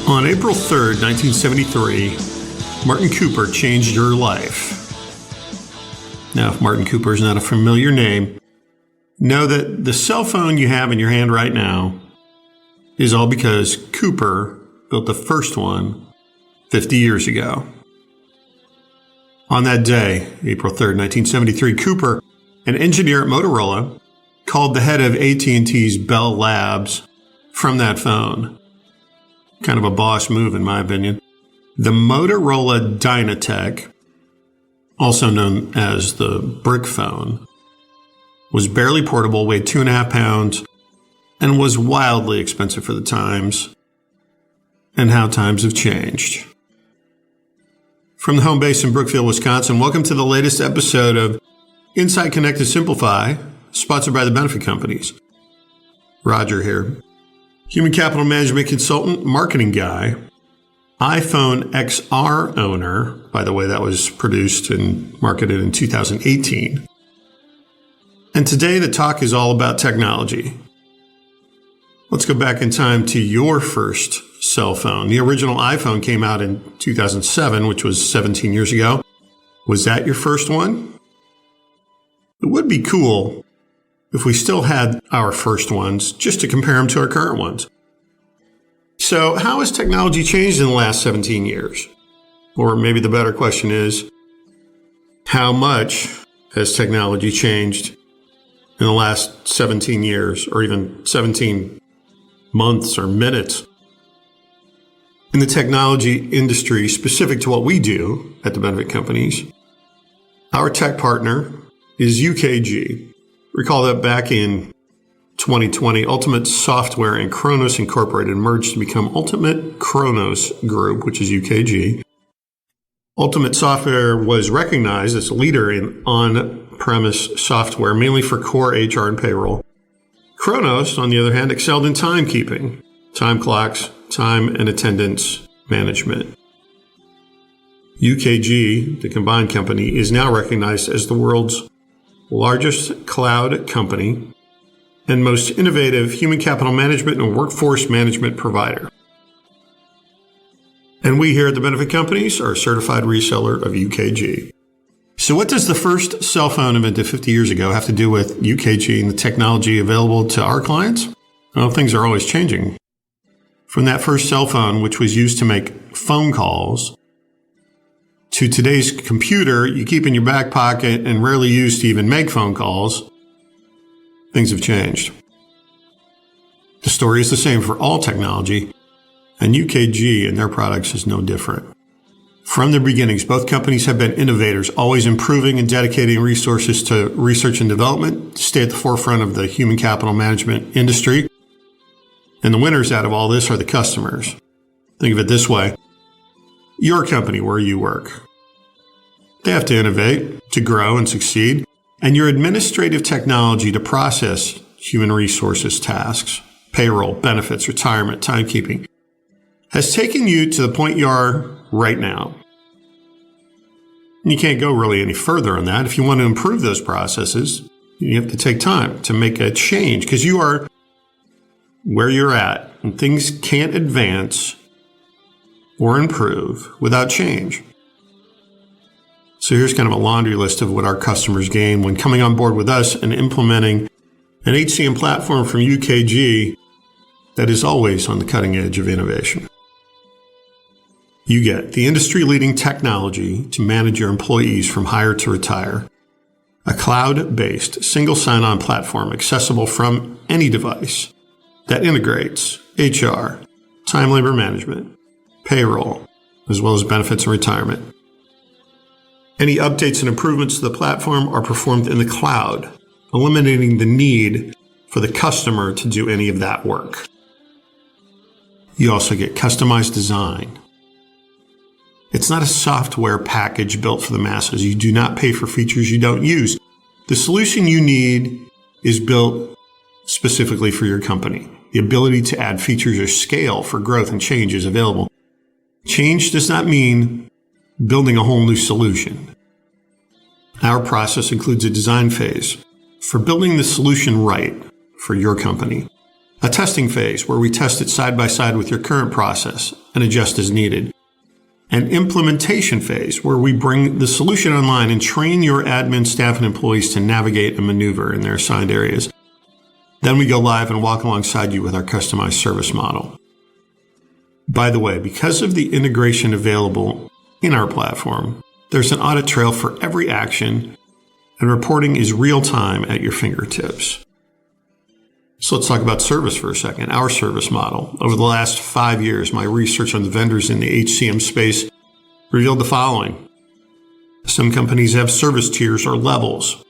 On April 3rd, 1973, Martin Cooper changed your life. Now, if Martin Cooper is not a familiar name, know that the cell phone you have in your hand right now is all because Cooper built the first one 50 years ago. On that day, April 3rd, 1973, Cooper, an engineer at Motorola, called the head of AT&T's Bell Labs from that phone. Kind of a boss move, in my opinion. The Motorola Dynatec, also known as the brick phone, was barely portable, weighed 2.5 pounds, and was wildly expensive for the times, and how times have changed. From the home base in Brookfield, Wisconsin, welcome to the latest episode of Insight Connect to Simplify, sponsored by the Benefit Companies. Roger here. Human capital management consultant, marketing guy, iPhone XR owner. By the way, that was produced and marketed in 2018. And today the talk is all about technology. Let's go back in time to your first cell phone. The original iPhone came out in 2007, which was 17 years ago. Was that your first one? It would be cool if we still had our first ones, just to compare them to our current ones. So how has technology changed in the last 17 years? Or maybe the better question is, how much has technology changed in the last 17 years, or even 17 months or minutes? In the technology industry, specific to what we do at the Benefit Companies, our tech partner is UKG. Recall that back in 2020, Ultimate Software and Kronos Incorporated merged to become Ultimate Kronos Group, which is UKG. Ultimate Software was recognized as a leader in on-premise software, mainly for core HR and payroll. Kronos, on the other hand, excelled in timekeeping, time clocks, time and attendance management. UKG, the combined company, is now recognized as the world's largest cloud company and most innovative human capital management and workforce management provider. And we here at the Benefit Companies are a certified reseller of UKG. So what does the first cell phone invented 50 years ago have to do with UKG and the technology available to our clients? Well, things are always changing. From that first cell phone, which was used to make phone calls, to today's computer you keep in your back pocket and rarely used to even make phone calls, things have changed. The story is the same for all technology, and UKG and their products is no different. From their beginnings, both companies have been innovators, always improving and dedicating resources to research and development to stay at the forefront of the human capital management industry. And the winners out of all this are the customers. Think of it this way. Your company where you work, they have to innovate to grow and succeed. And your administrative technology to process human resources tasks, payroll, benefits, retirement, timekeeping, has taken you to the point you are right now. And you can't go really any further on that. If you want to improve those processes, you have to take time to make a change because you are where you're at and things can't advance or improve without change. So here's kind of a laundry list of what our customers gain when coming on board with us and implementing an HCM platform from UKG that is always on the cutting edge of innovation. You get the industry-leading technology to manage your employees from hire to retire, a cloud-based single sign-on platform accessible from any device that integrates HR, time labor management, payroll, as well as benefits and retirement. Any updates and improvements to the platform are performed in the cloud, eliminating the need for the customer to do any of that work. You also get customized design. It's not a software package built for the masses. You do not pay for features you don't use. The solution you need is built specifically for your company. The ability to add features or scale for growth and change is available. Change does not mean building a whole new solution. Our process includes a design phase for building the solution right for your company, A testing phase where we test it side by side with your current process and adjust as needed. An implementation phase where we bring the solution online and train your admin staff and employees to navigate and maneuver in their assigned areas. Then we go live and walk alongside you with our customized service model. By the way, because of the integration available in our platform, there's an audit trail for every action, and reporting is real time at your fingertips. So let's talk about service for a second, our service model. Over the last 5 years, my research on the vendors in the HCM space revealed the following. Some companies have service tiers or levels.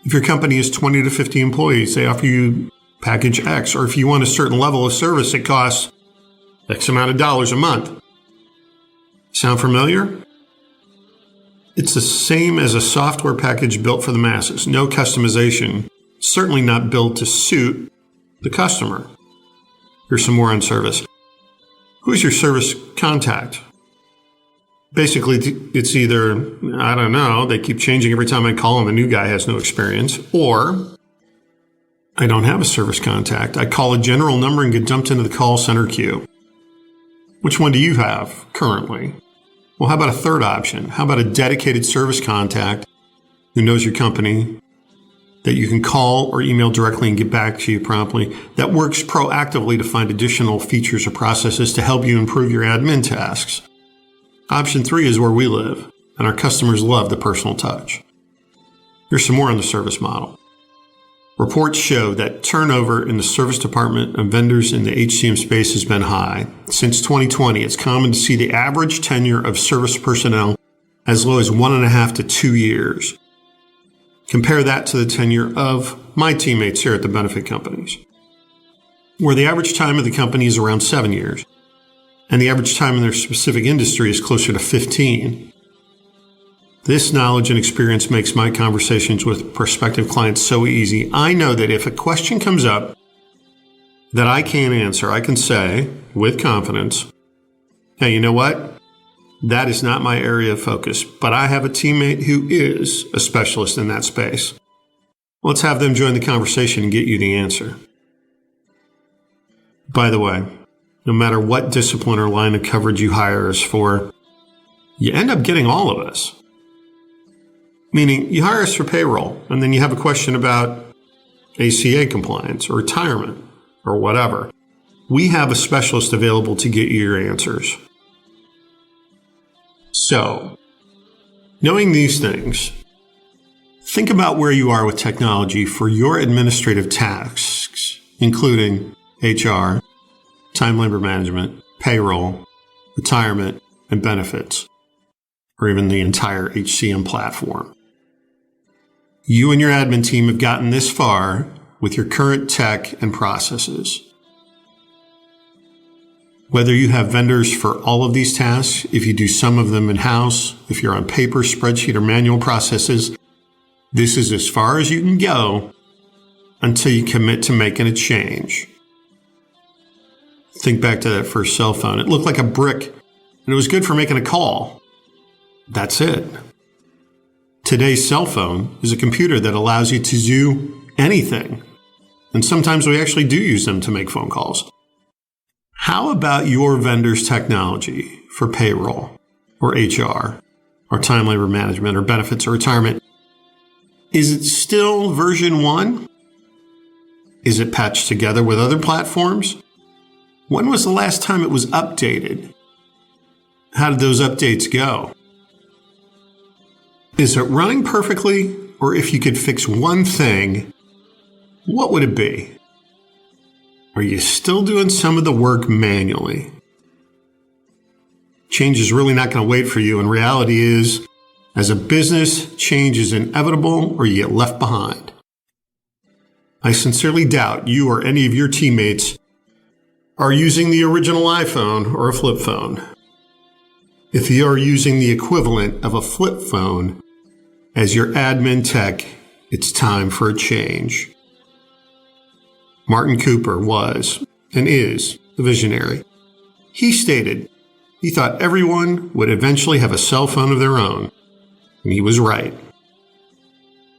If your company has 20 to 50 employees, they offer you package X, or if you want a certain level of service, it costs X amount of dollars a month. Sound familiar? It's the same as a software package built for the masses. No customization, certainly not built to suit the customer. Here's some more on service. Who's your service contact? Basically, it's either, I don't know, they keep changing every time I call them, the new guy has no experience, or I don't have a service contact. I call a general number and get dumped into the call center queue. Which one do you have currently? Well, how about a third option? How about a dedicated service contact who knows your company that you can call or email directly and get back to you promptly, that works proactively to find additional features or processes to help you improve your admin tasks? Option 3 is where we live, and our customers love the personal touch. Here's some more on the service model. Reports show that turnover in the service department of vendors in the HCM space has been high. Since 2020, it's common to see the average tenure of service personnel as low as 1.5 to 2 years. Compare that to the tenure of my teammates here at the benefit companies, where the average time of the company is around 7 years, and the average time in their specific industry is closer to 15. This knowledge and experience makes my conversations with prospective clients so easy. I know that if a question comes up that I can't answer, I can say with confidence, hey, you know what? That is not my area of focus, but I have a teammate who is a specialist in that space. Let's have them join the conversation and get you the answer. By the way, no matter what discipline or line of coverage you hire us for, you end up getting all of us. Meaning, you hire us for payroll, and then you have a question about ACA compliance or retirement or whatever. We have a specialist available to get you your answers. So, knowing these things, think about where you are with technology for your administrative tasks, including HR, time labor management, payroll, retirement, and benefits, or even the entire HCM platform. You and your admin team have gotten this far with your current tech and processes. Whether you have vendors for all of these tasks, if you do some of them in-house, if you're on paper, spreadsheet, or manual processes, this is as far as you can go until you commit to making a change. Think back to that first cell phone. It looked like a brick, and it was good for making a call. That's it. Today's cell phone is a computer that allows you to do anything. And sometimes we actually do use them to make phone calls. How about your vendor's technology for payroll or HR or time labor management or benefits or retirement? Is it still version 1? Is it patched together with other platforms? When was the last time it was updated? How did those updates go? Is it running perfectly? Or if you could fix one thing, what would it be? Are you still doing some of the work manually? Change is really not going to wait for you, and reality is, as a business, change is inevitable or you get left behind. I sincerely doubt you or any of your teammates are using the original iPhone or a flip phone. If you are using the equivalent of a flip phone as your admin tech, it's time for a change. Martin Cooper was and is the visionary. He stated he thought everyone would eventually have a cell phone of their own, and he was right.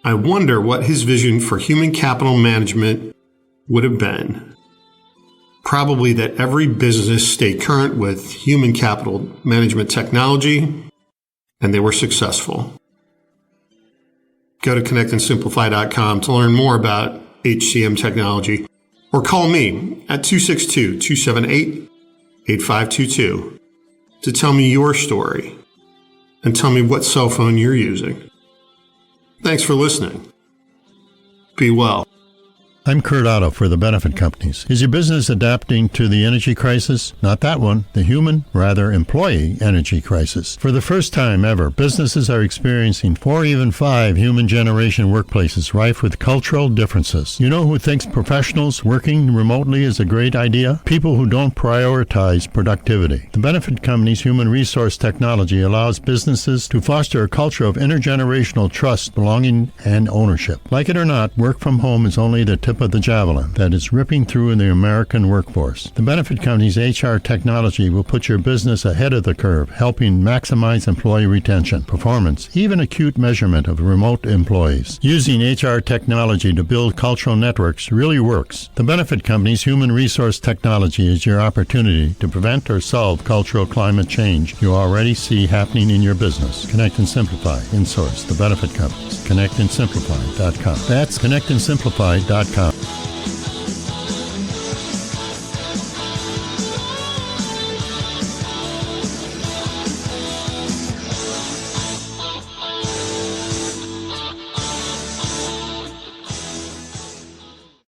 I wonder what his vision for human capital management would have been. probably that every business stay current with human capital management technology, and they were successful. Go to connectandsimplify.com to learn more about HCM technology, or call me at 262-278-8522 to tell me your story and tell me what cell phone you're using. Thanks for listening. Be well. I'm Kurt Otto for the Benefit Companies. Is your business adapting to the energy crisis? Not that one. The human, rather employee energy crisis. For the first time ever, businesses are experiencing 4 or even 5 human generation workplaces rife with cultural differences. You know who thinks professionals working remotely is a great idea? People who don't prioritize productivity. The Benefit Company's human resource technology allows businesses to foster a culture of intergenerational trust, belonging, and ownership. Like it or not, work from home is only the tip of the javelin that is ripping through in the American workforce. The Benefit Company's HR technology will put your business ahead of the curve, helping maximize employee retention, performance, even acute measurement of remote employees. Using HR technology to build cultural networks really works. The Benefit Company's human resource technology is your opportunity to prevent or solve cultural climate change you already see happening in your business. Connect and Simplify. Insource. The Benefit Companies. ConnectandSimplify.com. That's ConnectandSimplify.com.